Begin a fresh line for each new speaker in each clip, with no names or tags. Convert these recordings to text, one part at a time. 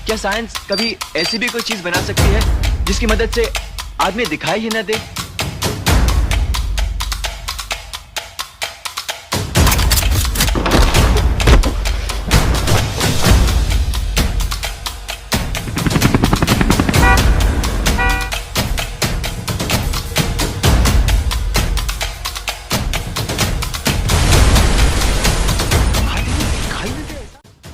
क्या साइंस कभी ऐसी भी कोई चीज बना सकती है जिसकी मदद से आदमी दिखाई ही न दे?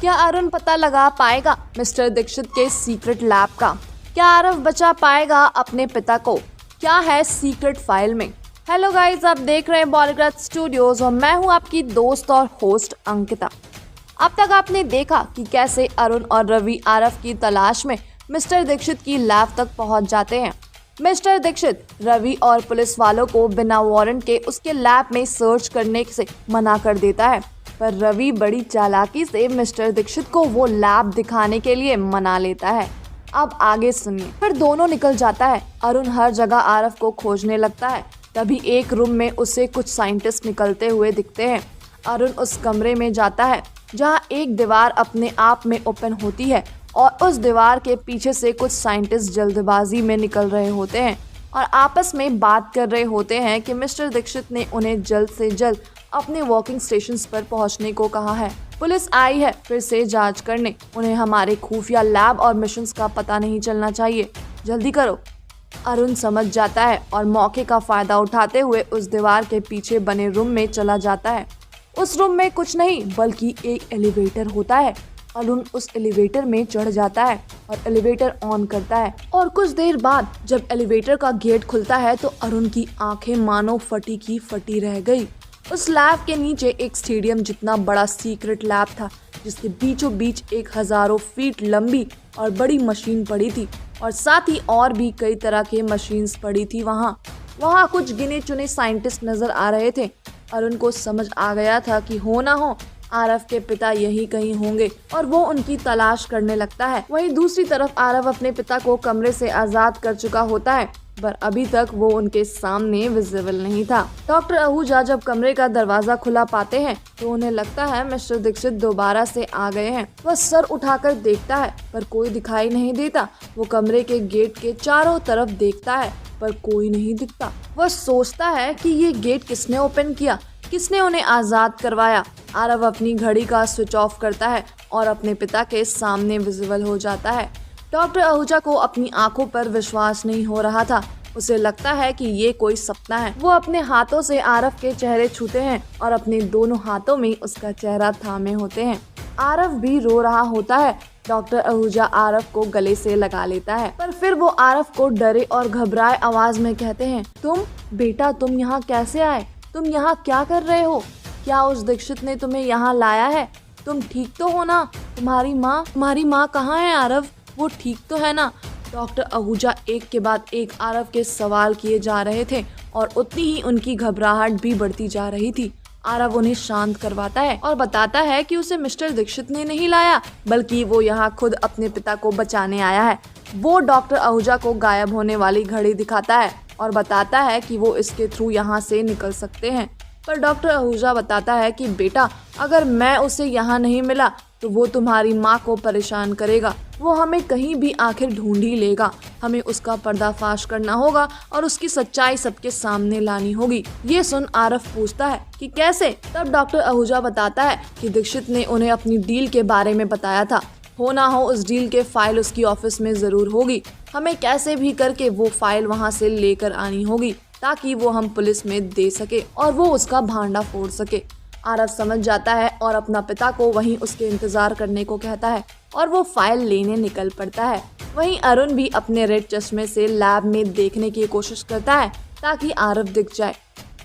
क्या अरुण पता लगा पाएगा मिस्टर दीक्षित के सीक्रेट लैब का? क्या आरव बचा पाएगा अपने पिता को? क्या है सीक्रेट फाइल में? हेलो गाइस, आप देख रहे हैं बॉलीग्राज स्टूडियोज और मैं हूं आपकी दोस्त और होस्ट अंकिता। अब तक आपने देखा कि कैसे अरुण और रवि आरव की तलाश में मिस्टर दीक्षित की लैब तक पहुंच जाते हैं। मिस्टर दीक्षित रवि और पुलिस वालों को बिना वारंट के उसके लैब में सर्च करने से मना कर देता है, पर रवि बड़ी चालाकी से मिस्टर दीक्षित को वो लैब दिखाने के लिए मना लेता है। अब आगे सुनिए। फिर दोनों निकल जाता है। अरुण हर जगह आरव को खोजने लगता है। तभी एक रूम में उसे कुछ साइंटिस्ट निकलते हुए दिखते हैं। अरुण उस कमरे में जाता है जहां एक दीवार अपने आप में ओपन होती है और उस दीवार के पीछे से कुछ साइंटिस्ट जल्दबाजी में निकल रहे होते हैं और आपस में बात कर रहे होते हैं कि मिस्टर दीक्षित ने उन्हें जल्द से जल्द अपने वर्किंग स्टेशंस पर पहुंचने को कहा है। पुलिस आई है फिर से जांच करने। उन्हें हमारे खुफिया लैब और मिशंस का पता नहीं चलना चाहिए, जल्दी करो। अरुण समझ जाता है और मौके का फायदा उठाते हुए उस दीवार के पीछे बने रूम में चला जाता है। उस रूम में कुछ नहीं बल्कि एक एलिवेटर होता है। अरुण उस एलिवेटर में चढ़ जाता है और एलिवेटर ऑन करता है और कुछ देर बाद जब एलिवेटर का गेट खुलता है तो अरुण की आंखें मानो फटी की फटी रह गई। उस लैब के नीचे एक स्टेडियम जितना बड़ा सीक्रेट लैब था, जिसके बीचों बीच एक हजारों फीट लंबी और बड़ी मशीन पड़ी थी और साथ ही और भी कई तरह के मशीन्स पड़ी थी। वहाँ कुछ गिने चुने साइंटिस्ट नजर आ रहे थे। अरुण को समझ आ गया था कि हो ना हो आरव के पिता यही कहीं होंगे और वो उनकी तलाश करने लगता है। वहीं दूसरी तरफ आरव अपने पिता को कमरे से आजाद कर चुका होता है, पर अभी तक वो उनके सामने विजिबल नहीं था। डॉक्टर आहूजा जब कमरे का दरवाजा खुला पाते हैं तो उन्हें लगता है मिस्टर दीक्षित दोबारा से आ गए हैं। वह सर उठाकर देखता है पर कोई दिखाई नहीं देता। वो कमरे के गेट के चारों तरफ देखता है पर कोई नहीं दिखता। वह सोचता है कि ये गेट किसने ओपन किया, किसने उन्हें आजाद करवाया। आरव अपनी घड़ी का स्विच ऑफ करता है और अपने पिता के सामने विजिबल हो जाता है। डॉक्टर आहूजा को अपनी आंखों पर विश्वास नहीं हो रहा था। उसे लगता है कि ये कोई सपना है। वो अपने हाथों से आरव के चेहरे छूते हैं और अपने दोनों हाथों में उसका चेहरा थामे होते हैं। आरव भी रो रहा होता है। डॉक्टर आहूजा आरव को गले से लगा लेता है, पर फिर वो आरव को डरे और घबराए आवाज में कहते हैं, तुम यहाँ कैसे आए? तुम यहाँ क्या कर रहे हो? क्या उस दीक्षित ने तुम्हें यहाँ लाया है? तुम ठीक तो हो ना? तुम्हारी माँ कहाँ है आरव? वो ठीक तो है ना? डॉक्टर आहूजा एक के बाद एक आरव के सवाल किए जा रहे थे और उतनी ही उनकी घबराहट भी बढ़ती जा रही थी। आरव उन्हें शांत करवाता है और बताता है कि उसे मिस्टर दीक्षित ने नहीं लाया, बल्कि वो यहाँ खुद अपने पिता को बचाने आया है। वो डॉक्टर आहूजा को गायब होने वाली घड़ी दिखाता है और बताता है कि वो इसके थ्रू यहाँ से निकल सकते हैं। पर डॉक्टर आहूजा बताता है कि बेटा, अगर मैं उसे यहाँ नहीं मिला तो वो तुम्हारी माँ को परेशान करेगा। वो हमें कहीं भी आखिर ढूंढ ही लेगा। हमें उसका पर्दाफाश करना होगा और उसकी सच्चाई सबके सामने लानी होगी। ये सुन आरव पूछता है कि कैसे? तब डॉक्टर आहूजा बताता है कि दीक्षित ने उन्हें अपनी डील के बारे में बताया था। हो ना हो उस डील के फाइल उसकी ऑफिस में जरूर होगी। हमें कैसे भी करके वो फाइल वहाँ से लेकर आनी होगी ताकि वो हम पुलिस में दे सके और वो उसका भांडा फोड़ सके। आरव समझ जाता है और अपना पिता को वहीं उसके इंतजार करने को कहता है और वो फाइल लेने निकल पड़ता है। वहीं अरुण भी अपने रेड चश्मे से लैब में देखने की कोशिश करता है ताकि आरव दिख जाए।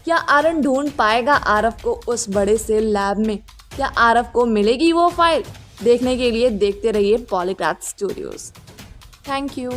क्या अरुण ढूंढ पाएगा आरव को उस बड़े से लैब में? क्या आरव को मिलेगी वो फाइल? देखने के लिए देखते रहिए बॉलीग्राज स्टूडियोज। Thank you.